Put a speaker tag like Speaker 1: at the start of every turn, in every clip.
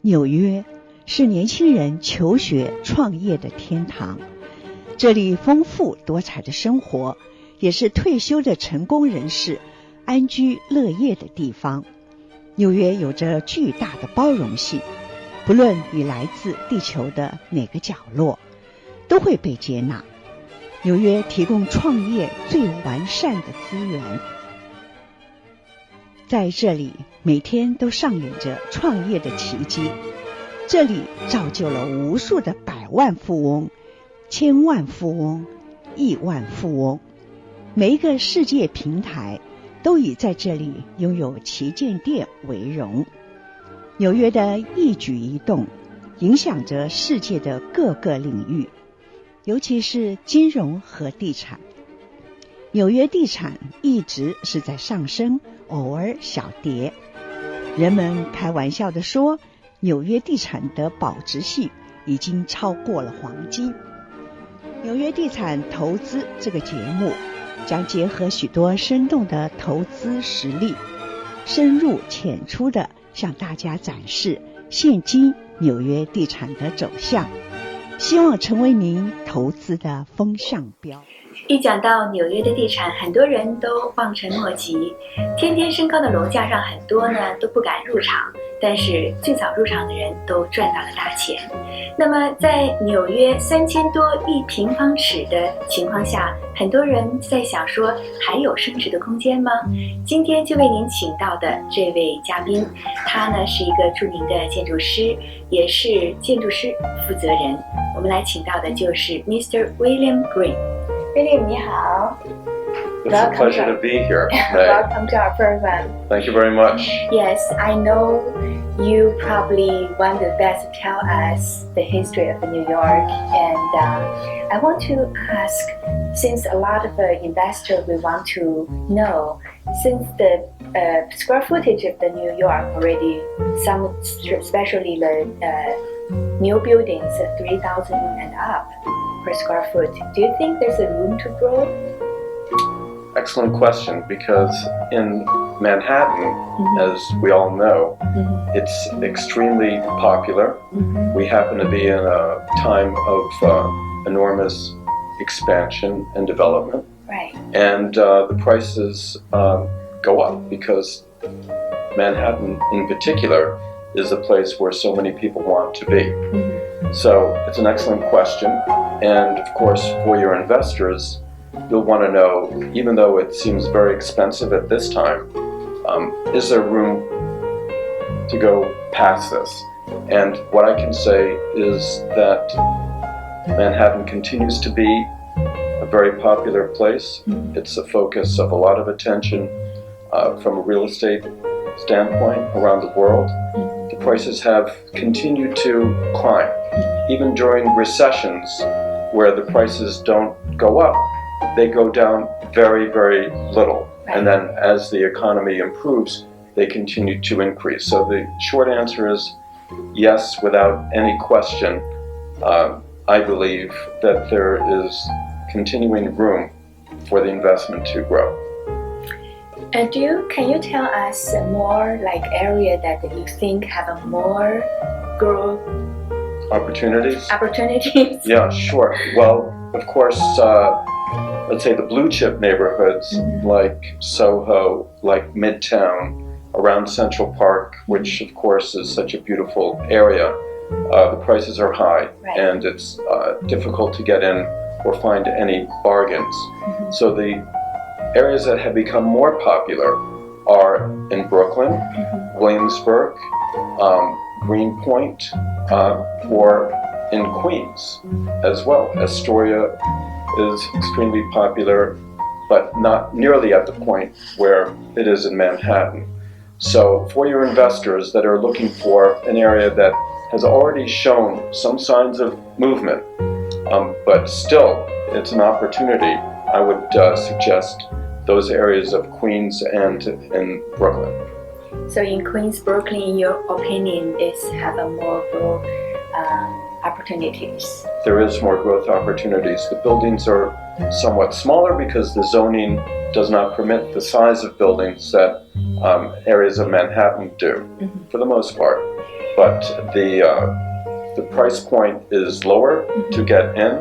Speaker 1: 纽约是年轻人求学创业的天堂，这里丰富多彩的生活，也是退休的成功人士安居乐业的地方。纽约有着巨大的包容性，不论你来自地球的哪个角落，都会被接纳。纽约提供创业最完善的资源，在这里每天都上演着创业的奇迹。这里造就了无数的百万富翁、千万富翁、亿万富翁，每一个世界平台都以在这里拥有旗舰店为荣。纽约的一举一动影响着世界的各个领域，尤其是金融和地产。纽约地产一直是在上升，偶尔小跌。人们开玩笑地说，纽约地产的保值性已经超过了黄金。纽约地产投资这个节目将结合许多生动的投资实例，深入浅出地向大家展示现今纽约地产的走向，希望成为您投资的风向标。
Speaker 2: 一讲到纽约的地产，很多人都望尘莫及，天天升高的楼价让很多呢都不敢入场，但是最早入场的人都赚到了大钱。那么在纽约3000多亿平方尺的情况下，很多人在想说还有升值的空间吗？今天就为您请到的这位嘉宾，他呢是一个著名的建筑师，也是建筑师负责人。我们来请到的就是 Mr. William Green。William, 你好。
Speaker 3: It's a pleasure to be here today.
Speaker 2: Welcome to our program.
Speaker 3: Thank you very much.
Speaker 2: Yes, I know you probably want to best tell us the history of New York, and I want to ask, since a lot of investors will want to know, since the square footage of the New York already, some especially the new buildings 3,000 and up per square foot, do you think there's a room to grow?
Speaker 3: Excellent question, because in Manhattan, as we all know, it's extremely popular. We happen to be in a time of enormous expansion and development.
Speaker 2: Right.
Speaker 3: And the prices go up because Manhattan in particular is a place where so many people want to be. So it's an excellent question. And of course, for your investors, you'll want to know, even though it seems very expensive at this time, is there room to go past this? And what I can say is that Manhattan continues to be a very popular place. It's the focus of a lot of attention from a real estate standpoint around the world. The prices have continued to climb, even during recessions where the prices don't go up. They go down very, very little. And then as the economy improves, they continue to increase. So the short answer is yes, without any question. I believe that there is continuing room for the investment to grow.
Speaker 2: Can you tell us more like area that you think have a more growth
Speaker 3: Opportunities?
Speaker 2: Yeah,
Speaker 3: sure. Well, of course, let's say the blue chip neighborhoods like Soho, like Midtown, around Central Park, which of course is such a beautiful area. The prices are high, and it's difficult to get in or find any bargains. So the areas that have become more popular are in Brooklyn, Williamsburg, Greenpoint, or in Queens as well. Astoria is extremely popular, but not nearly at the point where it is in Manhattan. So for your investors that are looking for an area that has already shown some signs of movement, but still it's an opportunity, I would suggest those areas of Queens and in Brooklyn.
Speaker 2: So in Queens, Brooklyn, in your opinion, have a more growth opportunities?
Speaker 3: There is more growth opportunities. The buildings are somewhat smaller because the zoning does not permit the size of buildings that areas of Manhattan do, for the most part. but the price point is lower to get in,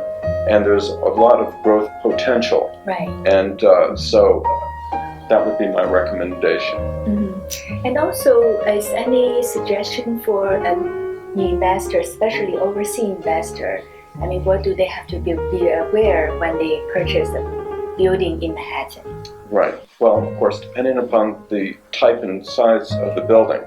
Speaker 3: and there's a lot of growth potential.
Speaker 2: Right.
Speaker 3: And so that would be my recommendation.
Speaker 2: And also, is any suggestion for a new investor, especially overseas investor? I mean, what do they have to be aware when they purchase a building in Manhattan?
Speaker 3: Right. Well, of course, depending upon the type and size of the building,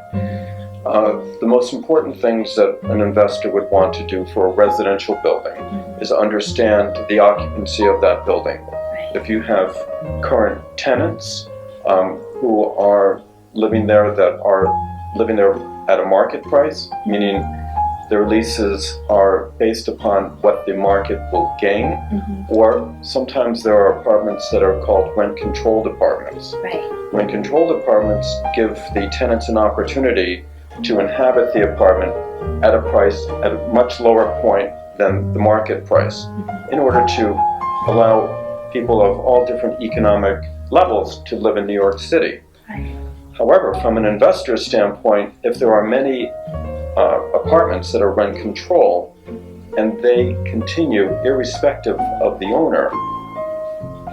Speaker 3: the most important things that an investor would want to do for a residential building is understand the occupancy of that building.
Speaker 2: Right.
Speaker 3: If you have current tenants who are living there at a market price, meaning their leases are based upon what the market will gain, or sometimes there are apartments that are called rent-controlled apartments.
Speaker 2: Right.
Speaker 3: Rent-controlled apartments give the tenants an opportunity to inhabit the apartment at a much lower point than the market price, in order to allow people of all different economic levels to live in New York City.
Speaker 2: Right.
Speaker 3: However, from an investor's standpoint, if there are many apartments that are rent control and they continue irrespective of the owner,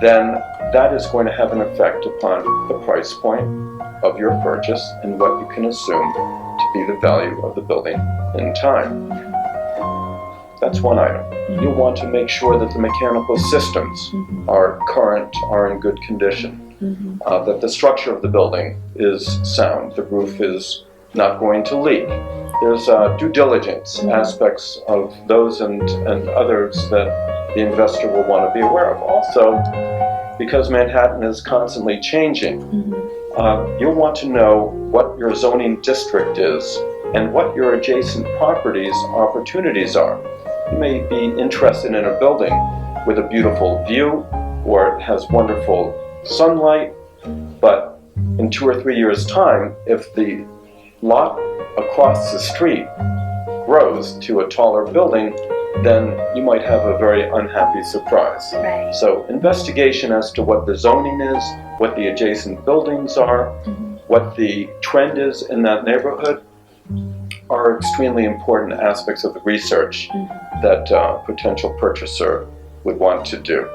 Speaker 3: then that is going to have an effect upon the price point of your purchase and what you can assume to be the value of the building in time. That's one item. You'll want to make sure that the mechanical systems are current, are in good condition, that the structure of the building is sound, the roof is not going to leak. There's due diligence aspects of those and others that the investor will want to be aware of. Also, because Manhattan is constantly changing, you'll want to know what your zoning district is and what your adjacent properties opportunities are. You may be interested in a building with a beautiful view or it has wonderful sunlight, but in 2 or 3 years' time, if the lot across the street grows to a taller building, then you might have a very unhappy surprise.
Speaker 2: Right.
Speaker 3: So investigation as to what the zoning is, what the adjacent buildings are, what the trend is in that neighborhood are extremely important aspects of the research that a potential purchaser would want to do.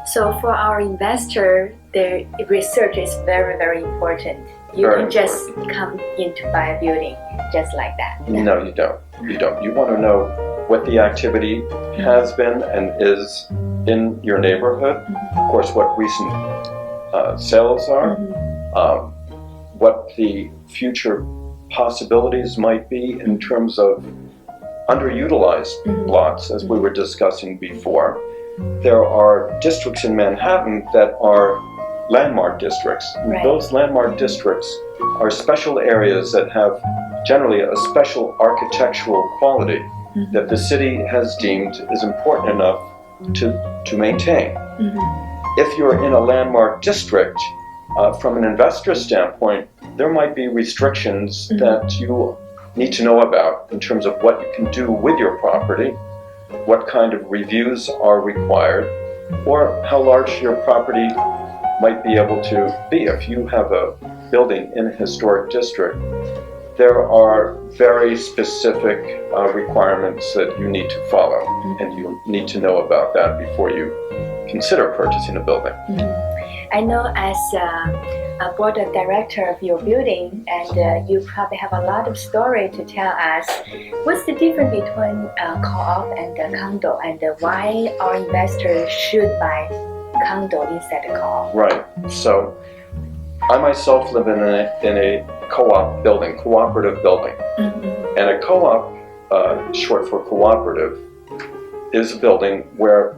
Speaker 2: So for our investor, their research is very, very important. You
Speaker 3: Very
Speaker 2: can just come in to buy a building just like that.
Speaker 3: No, you don't. You don't. You want to know what the activity has been and is in your neighborhood. Of course, what recent sales are, what the future possibilities might be in terms of underutilized lots, as we were discussing before. There are districts in Manhattan that are landmark districts.
Speaker 2: Right.
Speaker 3: Those landmark districts are special areas that have generally a special architectural quality that the city has deemed is important enough to maintain. If you're in a landmark district, from an investor standpoint, there might be restrictions that you need to know about in terms of what you can do with your property, what kind of reviews are required, or how large your property might be able to be. If you have a building in a historic district, there are very specific requirements that you need to follow, and you need to know about that before you consider purchasing a building.
Speaker 2: I know as a board of director of your building, and you probably have a lot of story to tell us. What's the difference between co-op and condo, and why our investors should buy condo instead of co-op?
Speaker 3: Right. So I myself live in a co-op building, cooperative building. And a co-op, short for cooperative, is a building where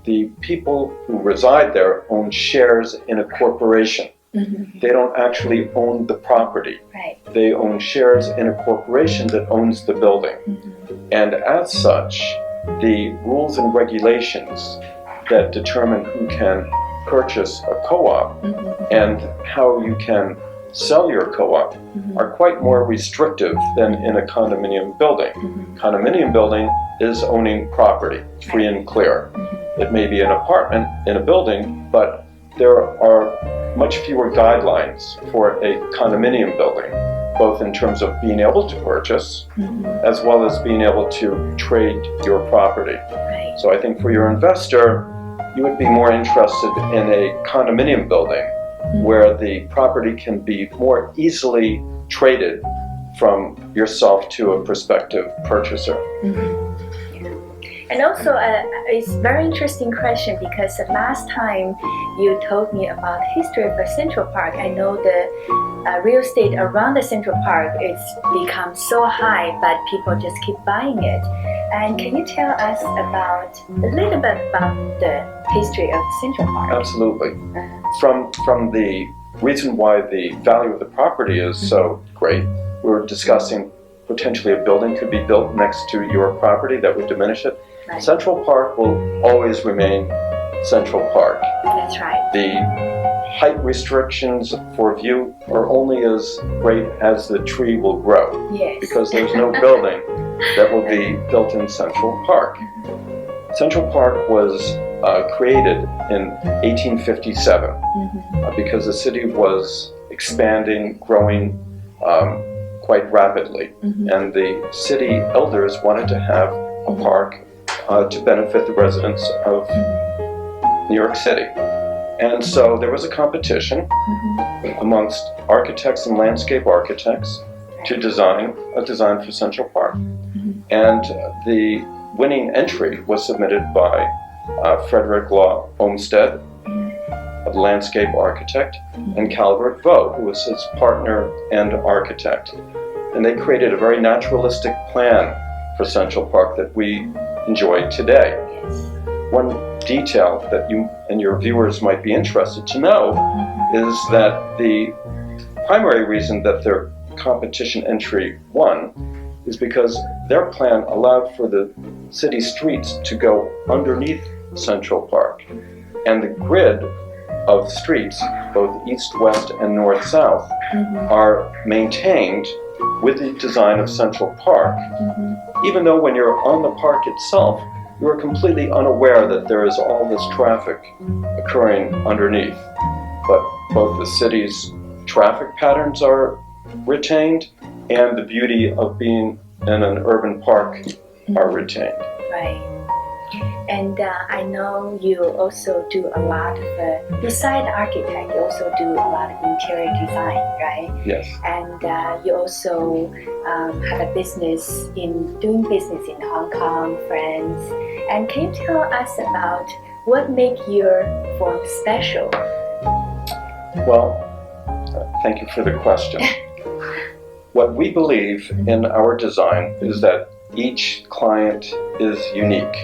Speaker 3: the people who reside there own shares in a corporation. They don't actually own the property.
Speaker 2: Right.
Speaker 3: They own shares in a corporation that owns the building. And as such, the rules and regulations that determine who can purchase a co-op and how you can sell your co-op are quite more restrictive than in a condominium building. Condominium building is owning property, free and clear. It may be an apartment in a building, but there are much fewer guidelines for a condominium building. both in terms of being able to purchase, as well as being able to trade your property.
Speaker 2: Right.
Speaker 3: So I think for your investor, you would be more interested in a condominium building where the property can be more easily traded from yourself to a prospective purchaser.
Speaker 2: And also, it's a very interesting question because the last time you told me about the history of the Central Park, I know the real estate around the Central Park it's become so high, but people just keep buying it. And can you tell us about a little bit about the history of Central Park?
Speaker 3: Absolutely. From the reason why the value of the property is so great, we're discussing potentially a building could be built next to your property that would diminish it.
Speaker 2: Right.
Speaker 3: Central Park will always remain Central Park.
Speaker 2: That's right.
Speaker 3: The height restrictions for view are only as great as the tree will grow.
Speaker 2: Yes.
Speaker 3: Because there's no building that will be built in Central Park. Central Park was created in 1857 because the city was expanding, growing quite rapidly. And the city elders wanted to have a park to benefit the residents of New York City. And so there was a competition amongst architects and landscape architects to design a design for Central Park. And the winning entry was submitted by Frederick Law Olmsted, a landscape architect, and Calvert Vaux, who was his partner and architect. And they created a very naturalistic plan for Central Park that we enjoy today. One detail that you and your viewers might be interested to know is that the primary reason that their competition entry won is because their plan allowed for the city streets to go underneath Central Park. And the grid of streets, both east, west, and north, south, are maintained with the design of Central Park, even though when you're on the park itself, you're completely unaware that there is all this traffic occurring underneath. But both the city's traffic patterns are retained and the beauty of being in an urban park are retained.
Speaker 2: Right. And I know you also do a lot of, beside architect, you also do a lot of interior design, right?
Speaker 3: Yes.
Speaker 2: And you also have a business doing business in Hong Kong, France. And can you tell us about what makes your firm special?
Speaker 3: Well, thank you for the question. What we believe in our design is that each client is unique.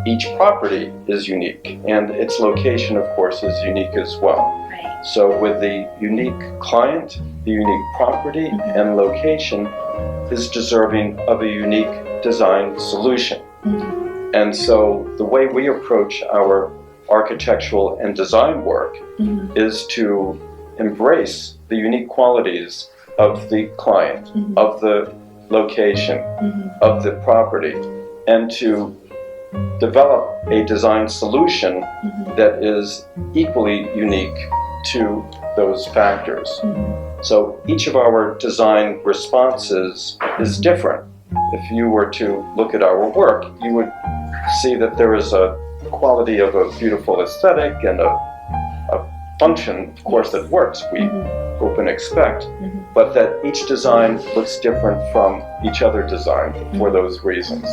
Speaker 3: Each property is unique, and its location, of course, is unique as well.
Speaker 2: Right.
Speaker 3: So with the unique client, the unique property and location is deserving of a unique design solution. And so the way we approach our architectural and design work is to embrace the unique qualities of the client, of the location, of the property, and to develop a design solution that is equally unique to those factors. So each of our design responses is different. If you were to look at our work, you would see that there is a quality of a beautiful aesthetic and a function, of course, that works, we hope and expect, but that each design looks different from each other design for those reasons.